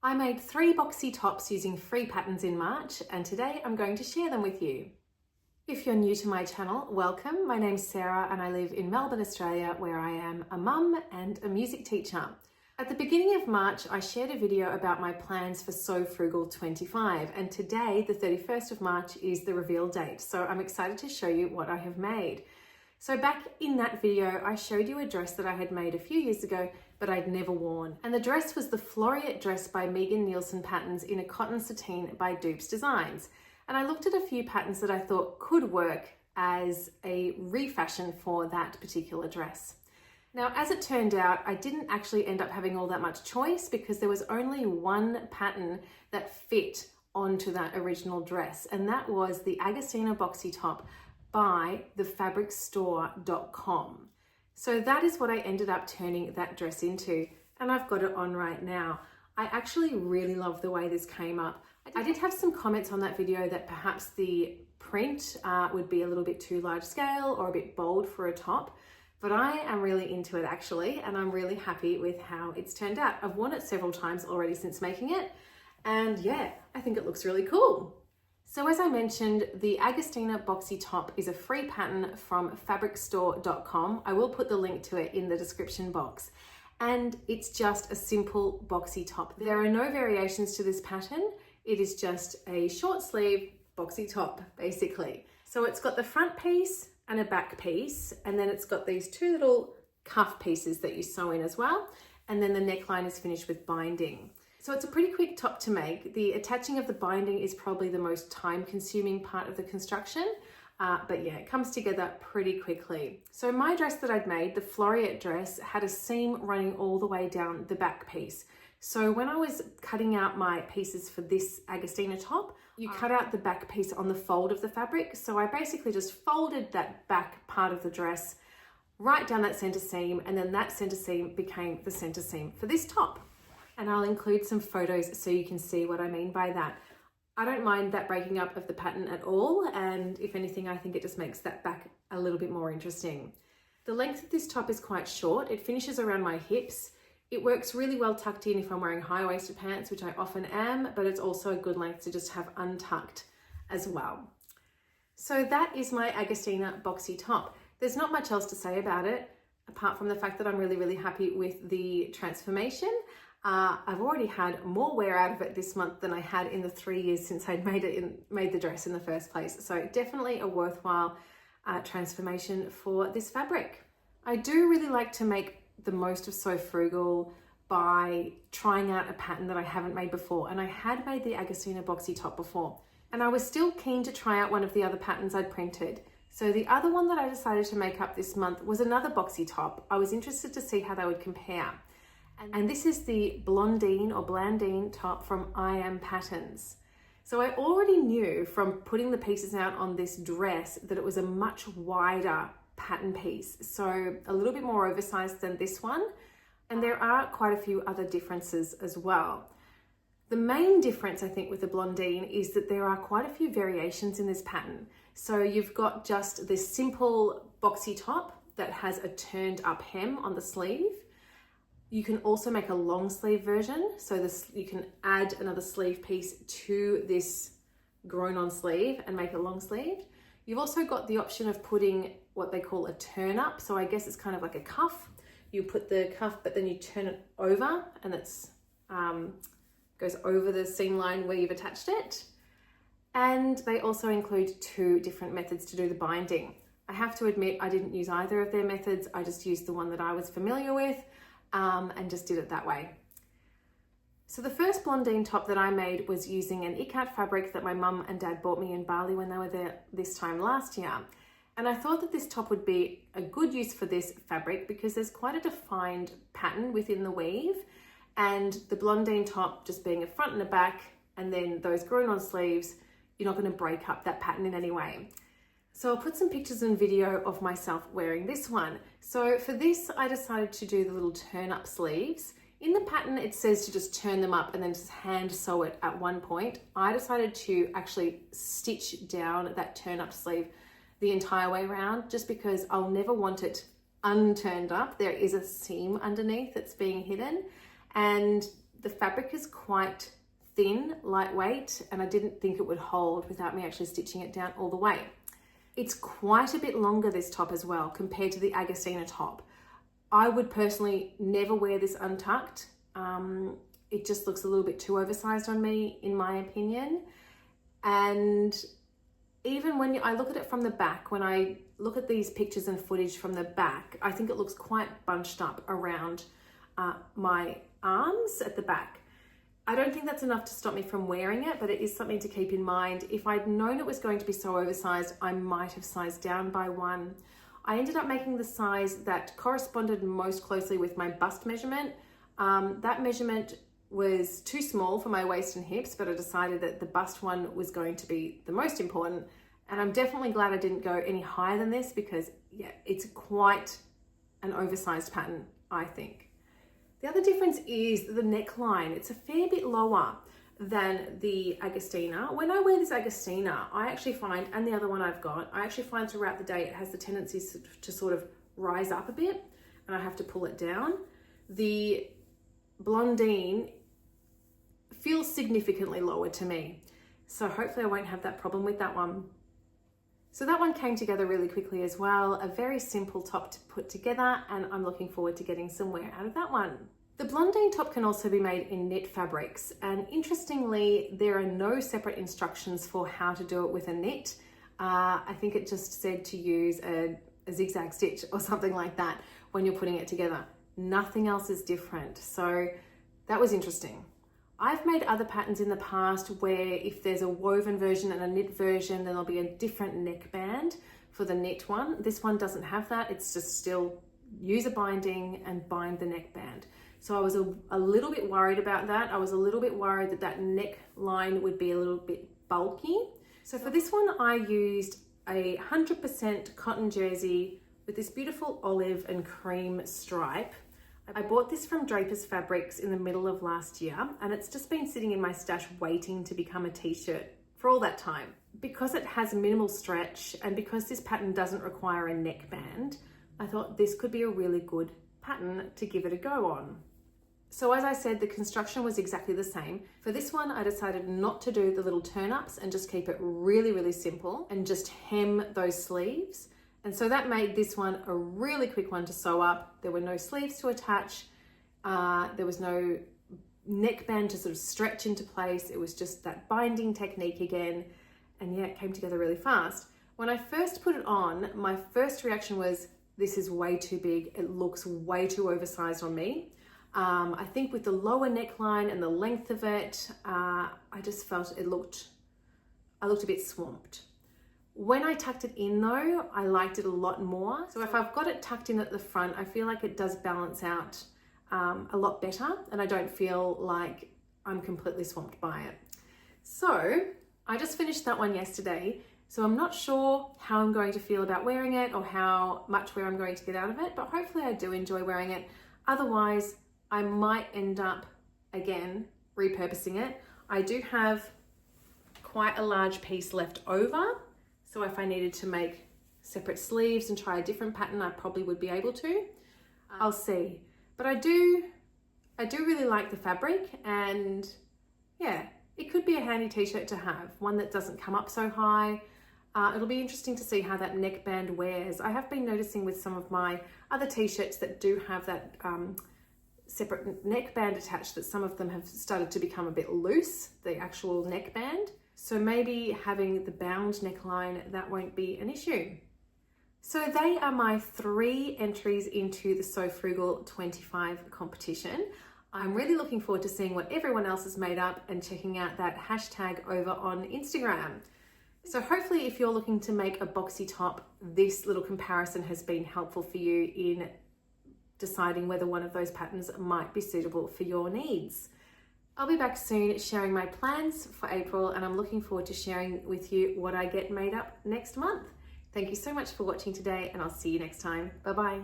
I made 3 boxy tops using free patterns in March, and today I'm going to share them with you. If you're new to my channel, welcome. My name's Sarah and I live in Melbourne, Australia, where I am a mum and a music teacher. At the beginning of March, I shared a video about my plans for Sew Frugal 25, and today, the 31st of March, is the reveal date. So I'm excited to show you what I have made. So back in that video, I showed you a dress that I had made a few years ago, but I'd never worn. And the dress was the Floriette dress by Megan Nielsen Patterns in a cotton sateen by Dupes Designs. And I looked at a few patterns that I thought could work as a refashion for that particular dress. Now, as it turned out, I didn't actually end up having all that much choice because there was only one pattern that fit onto that original dress, and that was the Agustina boxy top by thefabricstore.com. So that is what I ended up turning that dress into, and I've got it on right now. I actually really love the way this came up. I did have some comments on that video that perhaps the print would be a little bit too large scale or a bit bold for a top, but I am really into it actually, and I'm really happy with how it's turned out. I've worn it several times already since making it, and yeah, I think it looks really cool. So as I mentioned, the Agustina boxy top is a free pattern from fabricstore.com. I will put the link to it in the description box. And it's just a simple boxy top. There are no variations to this pattern. It is just a short sleeve boxy top, basically. So it's got the front piece and a back piece, and then it's got these two little cuff pieces that you sew in as well. And then the neckline is finished with binding. So it's a pretty quick top to make. The attaching of the binding is probably the most time-consuming part of the construction, but yeah, it comes together pretty quickly. So my dress that I'd made, the Floriette dress, had a seam running all the way down the back piece. So when I was cutting out my pieces for this Agustina top, you cut out the back piece on the fold of the fabric. So I basically just folded that back part of the dress right down that center seam, and then that center seam became the center seam for this top. And I'll include some photos so you can see what I mean by that. I don't mind that breaking up of the pattern at all, and if anything, I think it just makes that back a little bit more interesting. The length of this top is quite short. It finishes around my hips. It works really well tucked in if I'm wearing high-waisted pants, which I often am, but it's also a good length to just have untucked as well. So that is my Agustina boxy top. There's not much else to say about it, apart from the fact that I'm really, really happy with the transformation. I've already had more wear out of it this month than I had in the 3 years since I'd made the dress in the first place. So definitely a worthwhile transformation for this fabric. I do really like to make the most of Sew Frugal by trying out a pattern that I haven't made before. And I had made the Agustina boxy top before, and I was still keen to try out one of the other patterns I'd printed. So the other one that I decided to make up this month was another boxy top. I was interested to see how they would compare. And this is the Blandine or Blandine top from I Am Patterns. So I already knew from putting the pieces out on this dress that it was a much wider pattern piece. So a little bit more oversized than this one. And there are quite a few other differences as well. The main difference, I think, with the Blandine is that there are quite a few variations in this pattern. So you've got just this simple boxy top that has a turned up hem on the sleeve. You can also make a long sleeve version. So you can add another sleeve piece to this grown on sleeve and make a long sleeve. You've also got the option of putting what they call a turn up. So I guess it's kind of like a cuff. You put the cuff, but then you turn it over, and it's goes over the seam line where you've attached it. And they also include 2 different methods to do the binding. I have to admit, I didn't use either of their methods. I just used the one that I was familiar with. And just did it that way. So the first Blandine top that I made was using an ikat fabric that my mum and dad bought me in Bali when they were there this time last year. And I thought that this top would be a good use for this fabric because there's quite a defined pattern within the weave, and the Blandine top just being a front and a back, and then those grown on sleeves, you're not going to break up that pattern in any way. So I'll put some pictures and video of myself wearing this one. So for this, I decided to do the little turn up sleeves. In the pattern, it says to just turn them up and then just hand sew it at one point. I decided to actually stitch down that turn up sleeve the entire way around, just because I'll never want it unturned up. There is a seam underneath that's being hidden, and The fabric is quite thin, lightweight, and I didn't think it would hold without me actually stitching it down all the way. It's quite a bit longer, this top as well, compared to the Agustina top. I would personally never wear this untucked. It just looks a little bit too oversized on me, in my opinion. And even when I look at it from the back, when I look at these pictures and footage from the back, I think it looks quite bunched up around my arms at the back. I don't think that's enough to stop me from wearing it, but it is something to keep in mind. If I'd known it was going to be so oversized, I might have sized down by 1. I ended up making the size that corresponded most closely with my bust measurement. That measurement was too small for my waist and hips, but I decided that the bust one was going to be the most important. And I'm definitely glad I didn't go any higher than this because yeah, it's quite an oversized pattern, I think. The other difference is the neckline. It's a fair bit lower than the Agustina. When I wear this Agustina, I actually find, and the other one I've got, I actually find throughout the day it has the tendency to sort of rise up a bit and I have to pull it down. The Blandine feels significantly lower to me. So hopefully I won't have that problem with that one. So that one came together really quickly as well. A very simple top to put together, and I'm looking forward to getting some wear out of that one. The Blandine top can also be made in knit fabrics, and interestingly, there are no separate instructions for how to do it with a knit. I think it just said to use a zigzag stitch or something like that when you're putting it together. Nothing else is different, so that was interesting. I've made other patterns in the past where if there's a woven version and a knit version, then there'll be a different neckband for the knit one. This one doesn't have that. It's just still use a binding and bind the neckband. So I was a little bit worried about that. I was a little bit worried that that neckline would be a little bit bulky. So for this one, I used a 100% cotton jersey with this beautiful olive and cream stripe. I bought this from Draper's Fabrics in the middle of last year, and it's just been sitting in my stash waiting to become a t-shirt for all that time. Because it has minimal stretch and because this pattern doesn't require a neckband, I thought this could be a really good pattern to give it a go on. So as I said, the construction was exactly the same. For this one, I decided not to do the little turn-ups and just keep it really, really simple and just hem those sleeves. And so that made this one a really quick one to sew up. There were no sleeves to attach. There was no neckband to sort of stretch into place. It was just that binding technique again. And yeah, it came together really fast. When I first put it on, my first reaction was, this is way too big. It looks way too oversized on me. I think with the lower neckline and the length of it, I just felt I looked a bit swamped. When I tucked it in though, I liked it a lot more. So if I've got it tucked in at the front, I feel like it does balance out a lot better and I don't feel like I'm completely swamped by it. So I just finished that one yesterday. So I'm not sure how I'm going to feel about wearing it or how much wear I'm going to get out of it, but hopefully I do enjoy wearing it. Otherwise, I might end up, again, repurposing it. I do have quite a large piece left over. So if I needed to make separate sleeves and try a different pattern, I probably would be able to. I'll see. But I do really like the fabric, and yeah, it could be a handy t-shirt to have, one that doesn't come up so high. It'll be interesting to see how that neckband wears. I have been noticing with some of my other t-shirts that do have that separate neckband attached that some of them have started to become a bit loose, the actual neckband. So maybe having the bound neckline, that won't be an issue. So they are my 3 entries into the Sew Frugal 25 competition. I'm really looking forward to seeing what everyone else has made up and checking out that hashtag over on Instagram. So hopefully if you're looking to make a boxy top, this little comparison has been helpful for you in deciding whether one of those patterns might be suitable for your needs. I'll be back soon sharing my plans for April, and I'm looking forward to sharing with you what I get made up next month. Thank you so much for watching today, and I'll see you next time. Bye-bye.